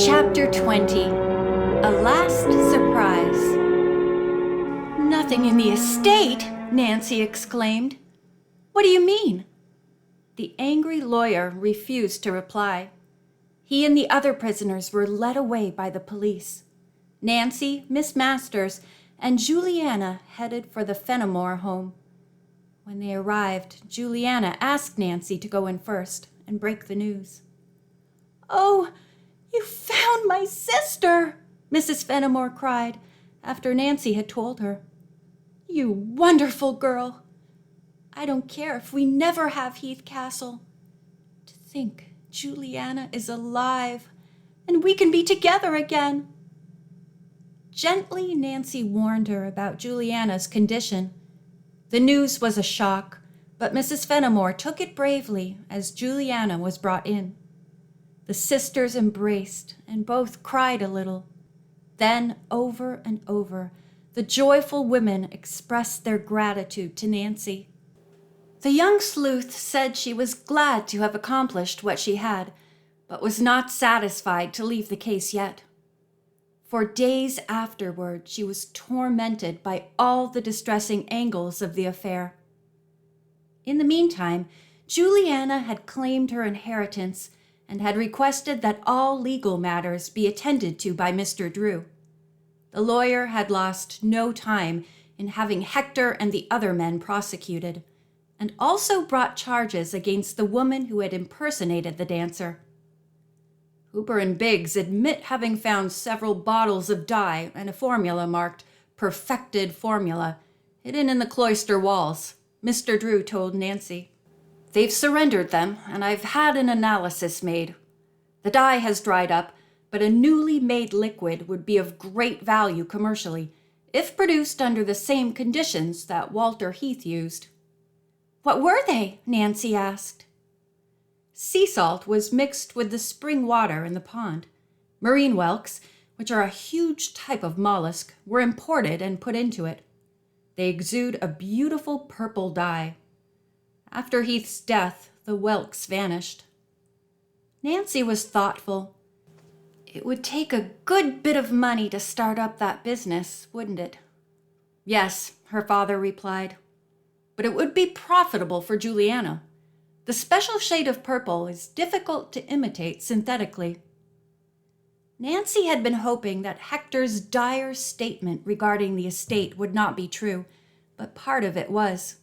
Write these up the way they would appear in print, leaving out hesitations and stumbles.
Chapter 20. A Last Surprise. "Nothing in the estate?" Nancy exclaimed. "What do you mean?" The angry lawyer refused to reply. He and the other prisoners were led away by the police. Nancy, Miss Masters, and Juliana headed for the Fenimore home. When they arrived, Juliana asked Nancy to go in first and break the news. "Oh, you found my sister!" Mrs. Fenimore cried after Nancy had told her. "You wonderful girl! I don't care if we never have Heath Castle. To think Juliana is alive and we can be together again." Gently, Nancy warned her about Juliana's condition. The news was a shock, but Mrs. Fenimore took it bravely as Juliana was brought in. The sisters embraced and both cried a little. Then, over and over, the joyful women expressed their gratitude to Nancy. The young sleuth said she was glad to have accomplished what she had, but was not satisfied to leave the case yet. For days afterward, she was tormented by all the distressing angles of the affair. In the meantime, Juliana had claimed her inheritance and had requested that all legal matters be attended to by Mr. Drew. The lawyer had lost no time in having Hector and the other men prosecuted, and also brought charges against the woman who had impersonated the dancer. Hooper and Biggs admit having found several bottles of dye and a formula marked "Perfected Formula" hidden in the cloister walls, Mr. Drew told Nancy. "They've surrendered them, and I've had an analysis made. The dye has dried up, but a newly made liquid would be of great value commercially, if produced under the same conditions that Walter Heath used." "What were they?" Nancy asked. Sea salt was mixed with the spring water in the pond. Marine whelks, which are a huge type of mollusk, were imported and put into it. They exude a beautiful purple dye. After Heath's death, the whelks vanished. Nancy was thoughtful. It would take a good bit of money to start up that business, wouldn't it? "Yes," her father replied. "But it would be profitable for Juliana. The special shade of purple is difficult to imitate synthetically." Nancy had been hoping that Hector's dire statement regarding the estate would not be true, but part of it was.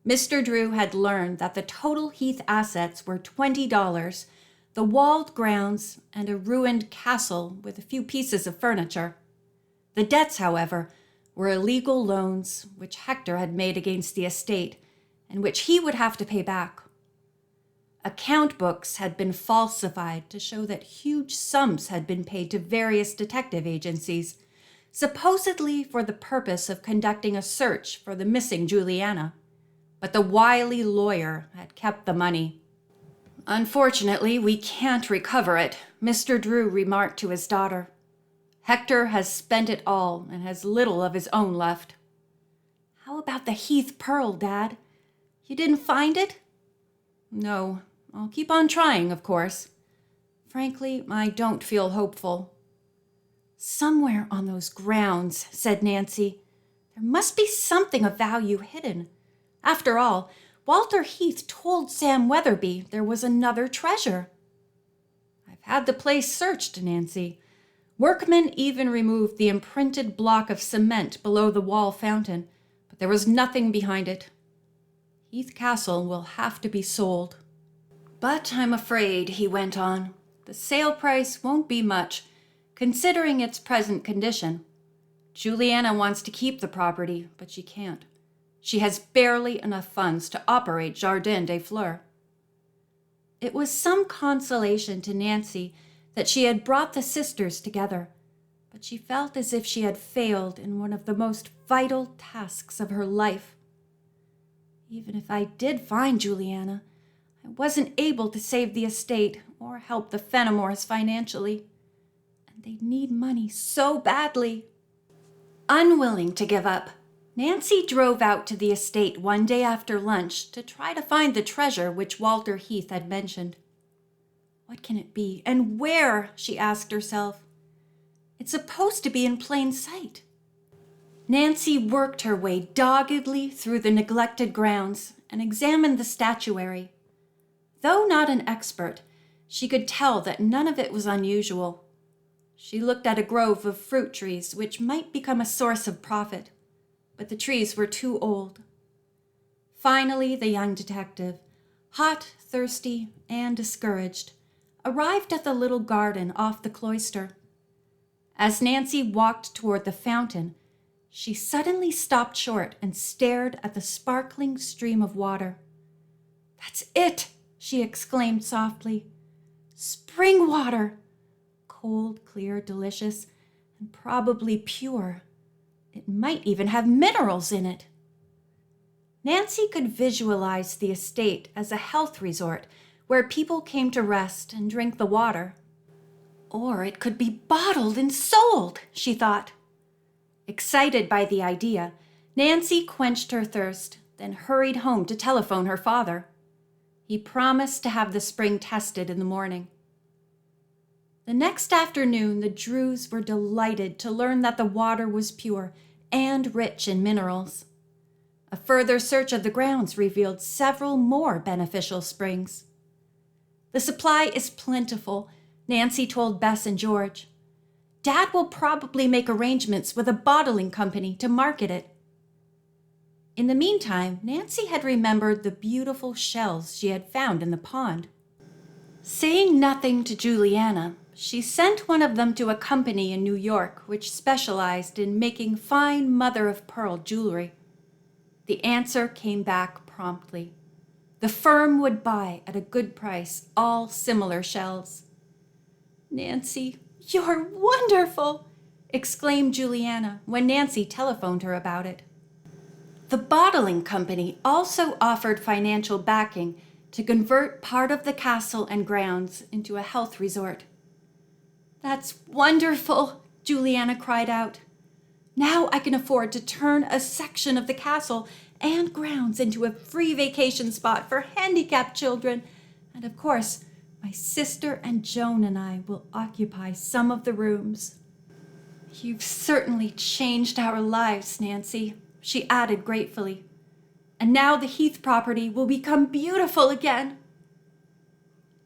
Mr. Drew had learned that the total Heath assets were $20, the walled grounds, and a ruined castle with a few pieces of furniture. The debts, however, were illegal loans which Hector had made against the estate and which he would have to pay back. Account books had been falsified to show that huge sums had been paid to various detective agencies, supposedly for the purpose of conducting a search for the missing Juliana. But the wily lawyer had kept the money. "Unfortunately, we can't recover it," Mr. Drew remarked to his daughter. "Hector has spent it all and has little of his own left." "How about the Heath pearl, Dad? You didn't find it?" "No. I'll keep on trying, of course. Frankly, I don't feel hopeful." "Somewhere on those grounds," said Nancy, "there must be something of value hidden. After all, Walter Heath told Sam Weatherby there was another treasure." "I've had the place searched, Nancy. Workmen even removed the imprinted block of cement below the wall fountain, but there was nothing behind it. Heath Castle will have to be sold." "But I'm afraid," he went on, "the sale price won't be much, considering its present condition. Juliana wants to keep the property, but she can't. She has barely enough funds to operate Jardin des Fleurs." It was some consolation to Nancy that she had brought the sisters together, but she felt as if she had failed in one of the most vital tasks of her life. "Even if I did find Juliana, I wasn't able to save the estate or help the Fenimores financially, and they need money so badly." Unwilling to give up, Nancy drove out to the estate one day after lunch to try to find the treasure which Walter Heath had mentioned. What can it be? And where? She asked herself. It's supposed to be in plain sight. Nancy worked her way doggedly through the neglected grounds and examined the statuary. Though not an expert, she could tell that none of it was unusual. She looked at a grove of fruit trees which might become a source of profit, but the trees were too old. Finally, the young detective, hot, thirsty, and discouraged, arrived at the little garden off the cloister. As Nancy walked toward the fountain, she suddenly stopped short and stared at the sparkling stream of water. "That's it!" she exclaimed softly. "Spring water! Cold, clear, delicious, and probably pure. It might even have minerals in it." Nancy could visualize the estate as a health resort where people came to rest and drink the water. Or it could be bottled and sold, she thought. Excited by the idea, Nancy quenched her thirst, then hurried home to telephone her father. He promised to have the spring tested in the morning. The next afternoon, the Drews were delighted to learn that the water was pure and rich in minerals. A further search of the grounds revealed several more beneficial springs. "The supply is plentiful," Nancy told Bess and George. "Dad will probably make arrangements with a bottling company to market it." In the meantime, Nancy had remembered the beautiful shells she had found in the pond. Saying nothing to Juliana, she sent one of them to a company in New York which specialized in making fine mother-of-pearl jewelry. The answer came back promptly. The firm would buy at a good price all similar shells. "Nancy, you're wonderful!" exclaimed Juliana when Nancy telephoned her about it. The bottling company also offered financial backing to convert part of the castle and grounds into a health resort. "That's wonderful!" Juliana cried out. "Now I can afford to turn a section of the castle and grounds into a free vacation spot for handicapped children, and of course, my sister and Joan and I will occupy some of the rooms." "You've certainly changed our lives, Nancy," she added gratefully. "And now the Heath property will become beautiful again."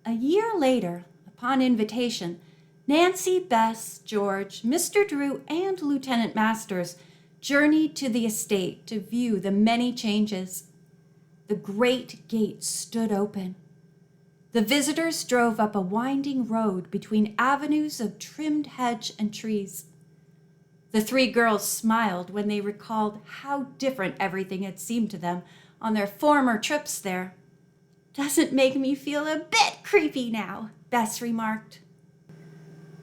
A year later, upon invitation, Nancy, Bess, George, Mr. Drew, and Lieutenant Masters journeyed to the estate to view the many changes. The great gate stood open. The visitors drove up a winding road between avenues of trimmed hedge and trees. The three girls smiled when they recalled how different everything had seemed to them on their former trips there. "Doesn't make me feel a bit creepy now," Bess remarked.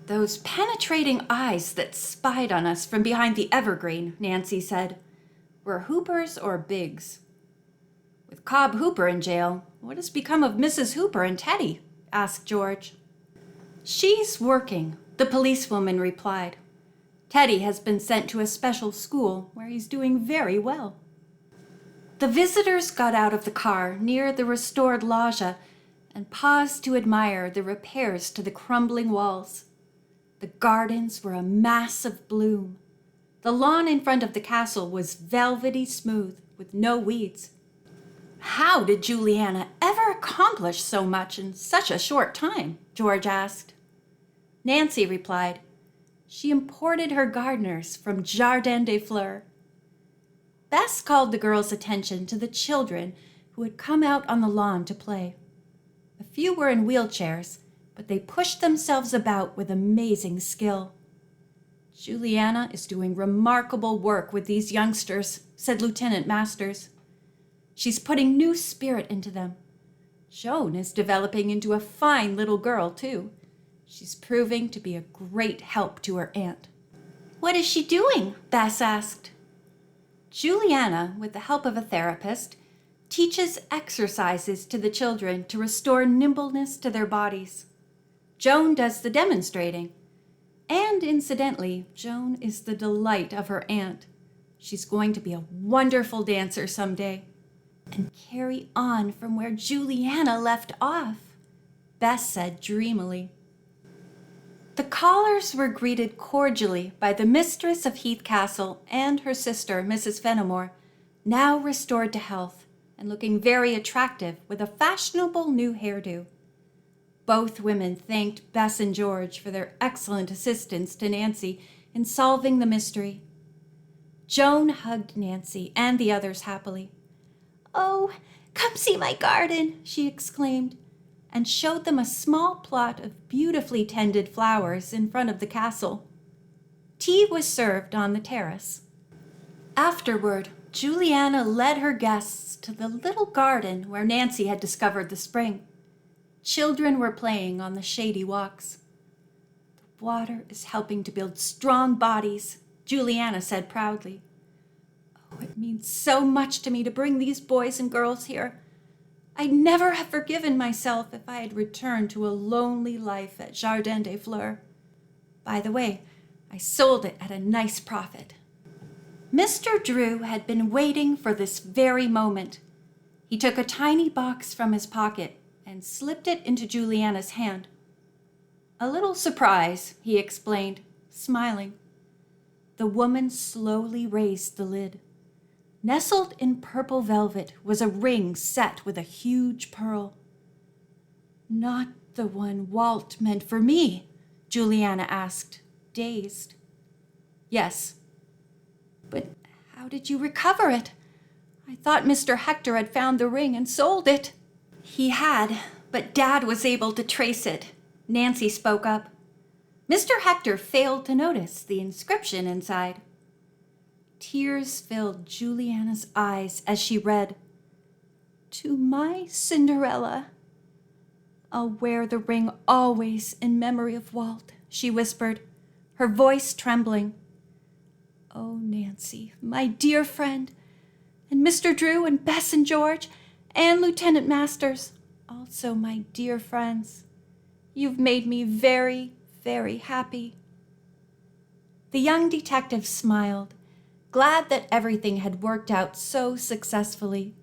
"Those penetrating eyes that spied on us from behind the evergreen," Nancy said, "were Hoopers or Biggs." "With Cobb Hooper in jail, what has become of Mrs. Hooper and Teddy?" asked George. "She's working," the policewoman replied. "Teddy has been sent to a special school where he's doing very well." The visitors got out of the car near the restored loggia and paused to admire the repairs to the crumbling walls. The gardens were a mass of bloom. The lawn in front of the castle was velvety smooth, with no weeds. "How did Juliana ever accomplish so much in such a short time?" George asked. Nancy replied, "She imported her gardeners from Jardin des Fleurs." Bess called the girls' attention to the children who had come out on the lawn to play. A few were in wheelchairs, but they pushed themselves about with amazing skill. "Juliana is doing remarkable work with these youngsters," said Lieutenant Masters. "She's putting new spirit into them. Joan is developing into a fine little girl, too. She's proving to be a great help to her aunt." "What is she doing?" Bess asked. "Juliana, with the help of a therapist, teaches exercises to the children to restore nimbleness to their bodies. Joan does the demonstrating. And incidentally, Joan is the delight of her aunt. She's going to be a wonderful dancer someday and carry on from where Juliana left off." Bess said dreamily. The callers were greeted cordially by the mistress of Heath Castle and her sister, Mrs. Fenimore, now restored to health and looking very attractive with a fashionable new hairdo. Both women thanked Bess and George for their excellent assistance to Nancy in solving the mystery. Joan hugged Nancy and the others happily. "Oh, come see my garden," she exclaimed, and showed them a small plot of beautifully tended flowers in front of the castle. Tea was served on the terrace. Afterward, Juliana led her guests to the little garden where Nancy had discovered the spring. Children were playing on the shady walks. "The water is helping to build strong bodies," Juliana said proudly. "Oh, it means so much to me to bring these boys and girls here. I'd never have forgiven myself if I had returned to a lonely life at Jardin des Fleurs. By the way, I sold it at a nice profit." Mr. Drew had been waiting for this very moment. He took a tiny box from his pocket and slipped it into Juliana's hand. "A little surprise," he explained, smiling. The woman slowly raised the lid. Nestled in purple velvet was a ring set with a huge pearl. "Not the one Walt meant for me?" Juliana asked, dazed. "Yes." "But how did you recover it? I thought Mr. Hector had found the ring and sold it." "He had, but Dad was able to trace it," Nancy spoke up. "Mr. Hector failed to notice the inscription inside." Tears filled Juliana's eyes as she read, "To my Cinderella." "I'll wear the ring always in memory of Walt," she whispered, her voice trembling. "Oh, Nancy, my dear friend, and Mr. Drew and Bess and George, and Lieutenant Masters, also my dear friends, you've made me very, very happy." The young detective smiled, glad that everything had worked out so successfully.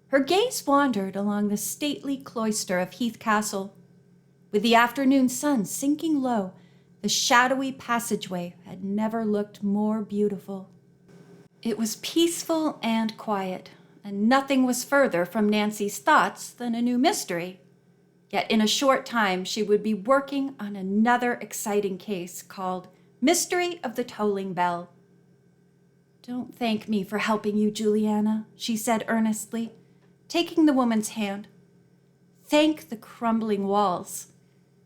Her gaze wandered along the stately cloister of Heath Castle. With the afternoon sun sinking low, the shadowy passageway had never looked more beautiful. It was peaceful and quiet, and nothing was further from Nancy's thoughts than a new mystery. Yet in a short time she would be working on another exciting case called Mystery of the Tolling Bell. "Don't thank me for helping you, Juliana," she said earnestly, taking the woman's hand. "Thank the crumbling walls.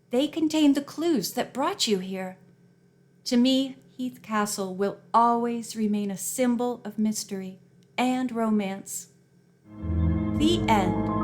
They contain the clues that brought you here. To me, Heath Castle will always remain a symbol of mystery and romance." The end.